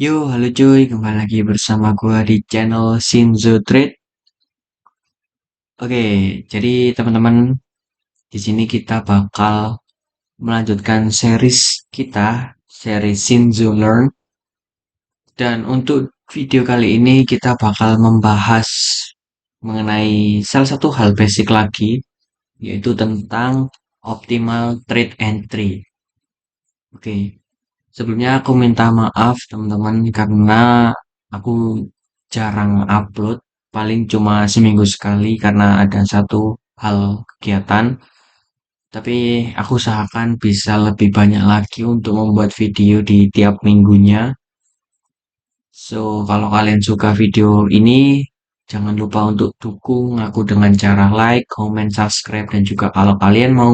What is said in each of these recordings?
Yo, halo cuy, kembali lagi bersama gua di channel Shinzo Trade. Oke, jadi teman-teman, di sini kita bakal melanjutkan series kita, series Shinzo Learn. Dan untuk video kali ini kita bakal membahas mengenai salah satu hal basic lagi, yaitu tentang optimal trade entry. Oke, sebelumnya aku minta maaf teman-teman karena aku jarang upload, paling cuma seminggu sekali karena ada satu hal kegiatan. Tapi aku usahakan bisa lebih banyak lagi untuk membuat video di tiap minggunya. So, kalau kalian suka video ini, jangan lupa untuk dukung aku dengan cara like, comment, subscribe, dan juga kalau kalian mau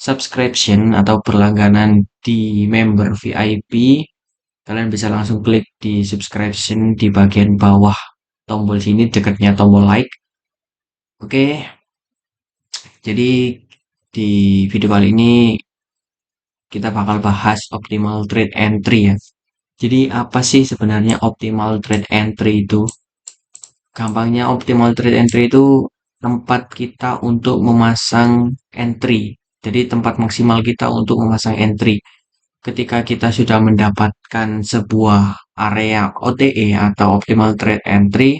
subscription atau berlangganan di member VIP, kalian bisa langsung klik di subscription di bagian bawah tombol sini dekatnya tombol like. Oke, jadi di video kali ini kita bakal bahas optimal trade entry ya. Jadi apa sih sebenarnya optimal trade entry itu? Gampangnya optimal trade entry itu tempat kita untuk memasang entry. Jadi tempat maksimal kita untuk memasang entry. Ketika kita sudah mendapatkan sebuah area OTE atau optimal trade entry,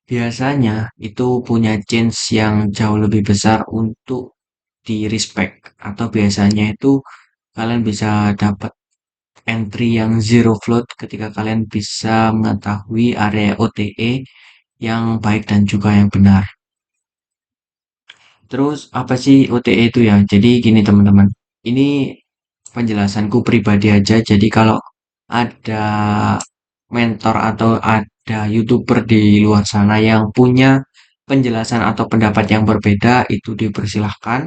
biasanya itu punya chance yang jauh lebih besar untuk di respect atau biasanya itu kalian bisa dapat entry yang zero float ketika kalian bisa mengetahui area OTE yang baik dan juga yang benar. Terus apa sih OTE itu ya? Jadi gini teman-teman, ini penjelasanku pribadi aja. Jadi kalau ada mentor atau ada YouTuber di luar sana yang punya penjelasan atau pendapat yang berbeda, itu dipersilahkan.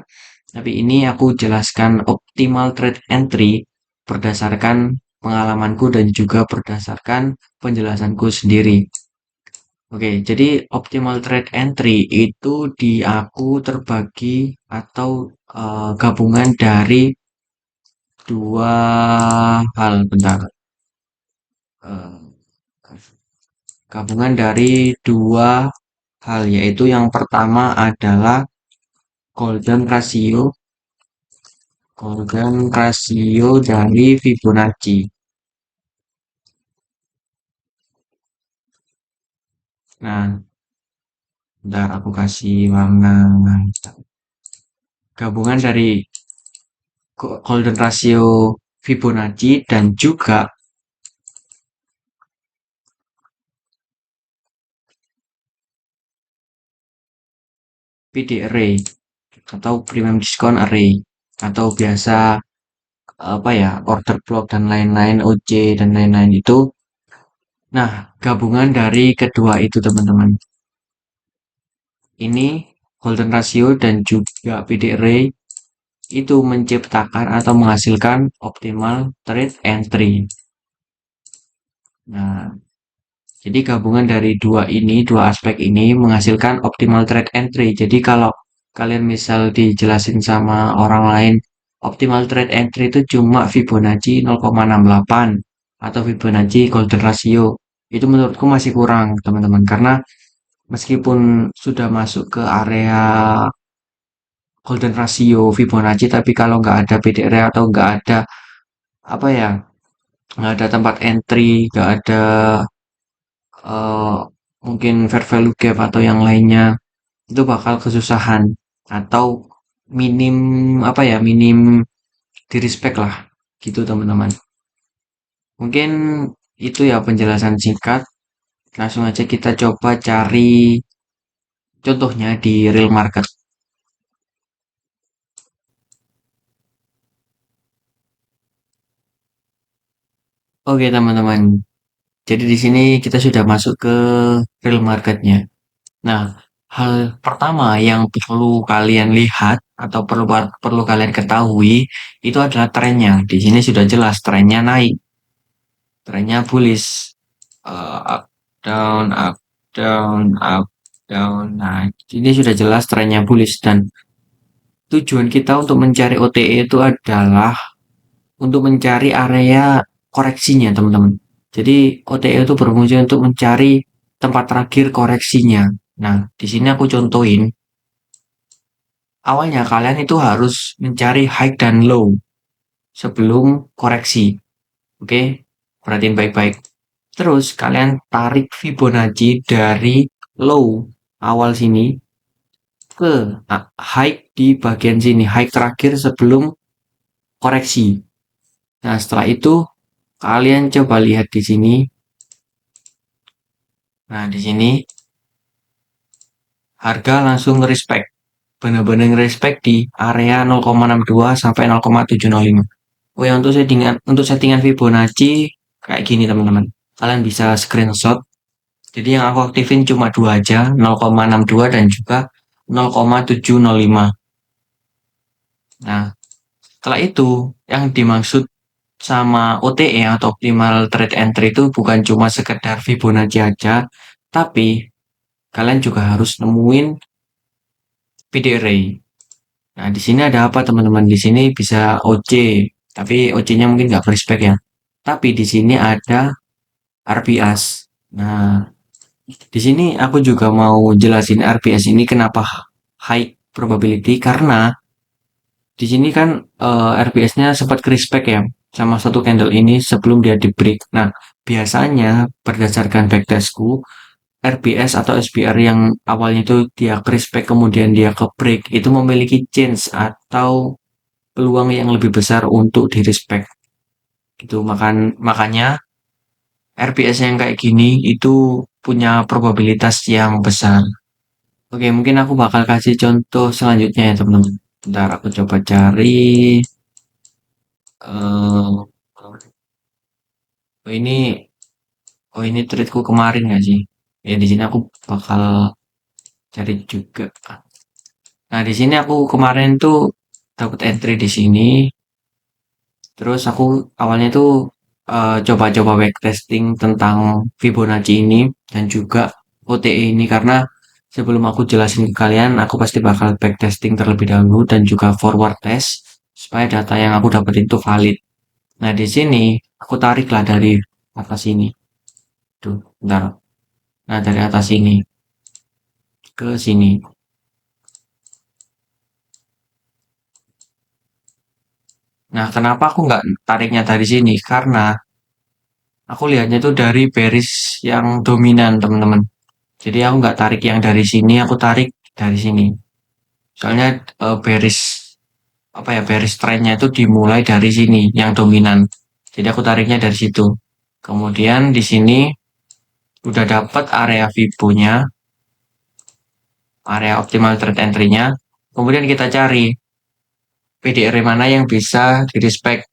Tapi ini aku jelaskan optimal trade entry berdasarkan pengalamanku dan juga berdasarkan penjelasanku sendiri. Oke, jadi optimal trade entry itu di aku terbagi atau gabungan dari dua hal. Bentar. Eh, Gabungan dari dua hal, yaitu yang pertama adalah golden ratio, golden ratio dari Fibonacci. Nah, bentar aku kasih warna gabungan dari golden ratio Fibonacci dan juga PD array atau premium discount array atau biasa apa ya, order block dan lain-lain, OJ dan lain-lain itu. Nah, gabungan dari kedua itu teman-teman. Ini golden ratio dan juga PD array itu menciptakan atau menghasilkan optimal trade entry. Nah, jadi gabungan dari dua ini, dua aspek ini menghasilkan optimal trade entry. Jadi kalau kalian misal dijelasin sama orang lain, optimal trade entry itu cuma Fibonacci 0,68 atau Fibonacci golden ratio. Itu menurutku masih kurang, teman-teman. Karena meskipun sudah masuk ke area golden ratio Fibonacci, tapi kalau nggak ada PDR atau nggak ada apa ya, nggak ada tempat entry, nggak ada eh, mungkin fair value gap atau yang lainnya, itu bakal kesusahan atau minim apa ya, minim di respect lah gitu teman-teman. Mungkin itu ya penjelasan singkat. Langsung aja kita coba cari contohnya di real market. Oke teman-teman, jadi di sini kita sudah masuk ke real marketnya. Nah, hal pertama yang perlu kalian lihat atau perlu perlu kalian ketahui itu adalah trennya. Di sini sudah jelas trennya naik, trennya bullish. Up, down, up, down, up, down. Nah, ini sudah jelas trennya bullish dan tujuan kita untuk mencari OTE itu adalah untuk mencari area koreksinya, teman-teman. Jadi OTE itu berfungsi untuk mencari tempat terakhir koreksinya. Nah, di sini aku contohin. Awalnya kalian itu harus mencari high dan low sebelum koreksi. Oke, perhatiin baik-baik. Terus kalian tarik Fibonacci dari low awal sini ke high di bagian sini, high terakhir sebelum koreksi. Nah, setelah itu kalian coba lihat di sini. Nah, di sini harga langsung respect. Benar-benar respect di area 0,62 sampai 0,705. Oh ya, untuk settingan Fibonacci kayak gini teman-teman. Kalian bisa screenshot. Jadi yang aku aktifin cuma dua aja, 0,62 dan juga 0,705. Nah, setelah itu yang dimaksud sama OTE atau optimal trade entry itu bukan cuma sekedar Fibonacci aja, tapi kalian juga harus nemuin PD array. Nah, di sini ada apa teman-teman? Di sini bisa OC, tapi OC-nya mungkin nggak respect ya. Tapi di sini ada RPS. Nah, di sini aku juga mau jelasin RPS ini kenapa high probability karena di sini kan RPS-nya sempat respect ya sama satu candle ini sebelum dia di break. Nah, biasanya berdasarkan backtestku RPS atau SPR yang awalnya itu dia respect kemudian dia ke break itu memiliki chance atau peluang yang lebih besar untuk di respect gitu. Makanya RPS yang kayak gini itu punya probabilitas yang besar. Oke, mungkin aku bakal kasih contoh selanjutnya ya teman-teman. Bentar aku coba cari. eh oh ini, oh ini tweetku kemarin nggak sih? Ya di sini aku bakal cari juga. Nah di sini aku kemarin tuh dapat entry di sini. Terus aku awalnya tuh coba-coba backtesting tentang Fibonacci ini dan juga OTE ini karena sebelum aku jelasin ke kalian, aku pasti bakal backtesting terlebih dahulu dan juga forward test supaya data yang aku dapetin itu valid. Nah, di sini aku tariklah dari atas ini. Tuh, bentar. Nah, dari atas ini ke sini. Nah, kenapa aku nggak tariknya dari sini? Karena aku lihatnya tuh dari bearish yang dominan, teman-teman. Jadi aku nggak tarik yang dari sini, aku tarik dari sini. Soalnya bearish apa ya bearish trendnya itu dimulai dari sini yang dominan. Jadi aku tariknya dari situ. Kemudian di sini udah dapat area Fibo-nya, area optimal trade entry-nya. Kemudian kita cari PDR mana yang bisa di respect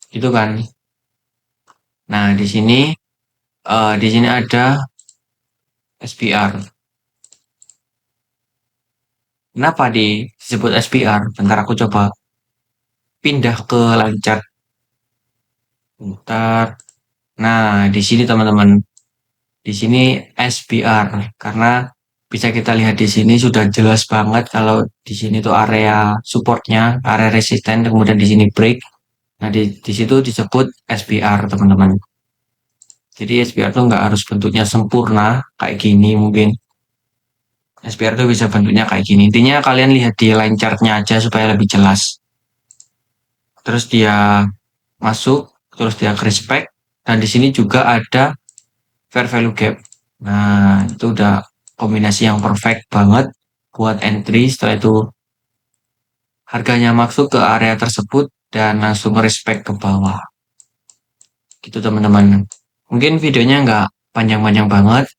gitu kan. Nah, di sini ada SPR. Kenapa disebut SPR? Bentar aku coba pindah ke lancar. Bentar. Nah, di sini teman-teman, di sini SPR karena bisa kita lihat di sini sudah jelas banget kalau di sini tuh area supportnya, area resisten, kemudian di sini break. Nah, di situ disebut SPR, teman-teman. Jadi SPR tuh nggak harus bentuknya sempurna kayak gini mungkin. SPR tuh bisa bentuknya kayak gini. Intinya kalian lihat di line chartnya aja supaya lebih jelas. Terus dia masuk, terus dia respect, dan di sini juga ada fair value gap. Nah, itu udah kombinasi yang perfect banget buat entry. Setelah itu harganya masuk ke area tersebut dan langsung respect ke bawah. Gitu teman-teman. Mungkin videonya nggak panjang-panjang banget.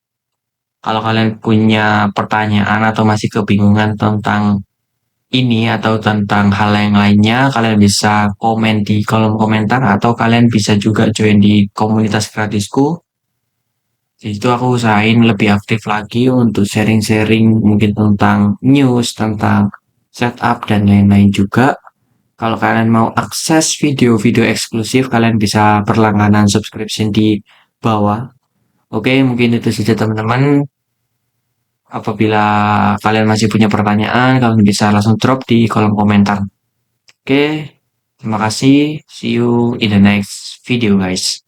Kalau kalian punya pertanyaan atau masih kebingungan tentang ini atau tentang hal yang lainnya, kalian bisa komen di kolom komentar atau kalian bisa juga join di komunitas gratisku. Di situ aku usahain lebih aktif lagi untuk sharing-sharing mungkin tentang news, tentang setup dan lain-lain juga. Kalau kalian mau akses video-video eksklusif, kalian bisa berlangganan subscription di bawah. Oke, mungkin itu saja teman-teman. Apabila kalian masih punya pertanyaan, kalian bisa langsung drop di kolom komentar. Oke, terima kasih. See you in the next video, guys.